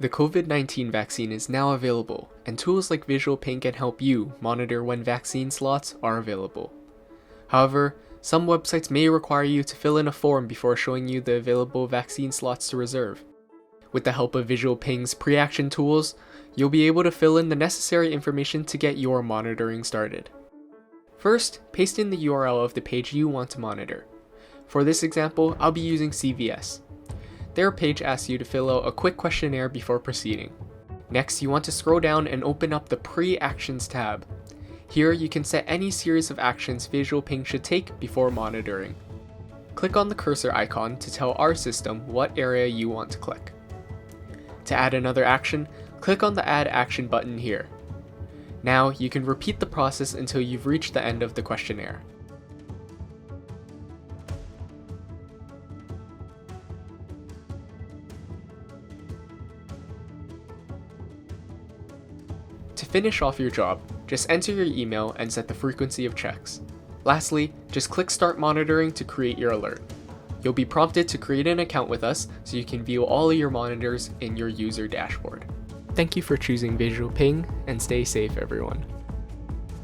The COVID-19 vaccine is now available, and tools like Visual Ping can help you monitor when vaccine slots are available. However, some websites may require you to fill in a form before showing you the available vaccine slots to reserve. With the help of Visual Ping's PreAction tools, you'll be able to fill in the necessary information to get your monitoring started. First, paste in the URL of the page you want to monitor. For this example, I'll be using CVS. Their page asks you to fill out a quick questionnaire before proceeding. Next, you want to scroll down and open up the PreActions tab. Here, you can set any series of actions Visual Ping should take before monitoring. Click on the cursor icon to tell our system what area you want to click. To add another action, click on the Add Action button here. Now, you can repeat the process until you've reached the end of the questionnaire. To finish off your job, just enter your email and set the frequency of checks. Lastly, just click Start Monitoring to create your alert. You'll be prompted to create an account with us so you can view all of your monitors in your user dashboard. Thank you for choosing Visual Ping, and stay safe everyone.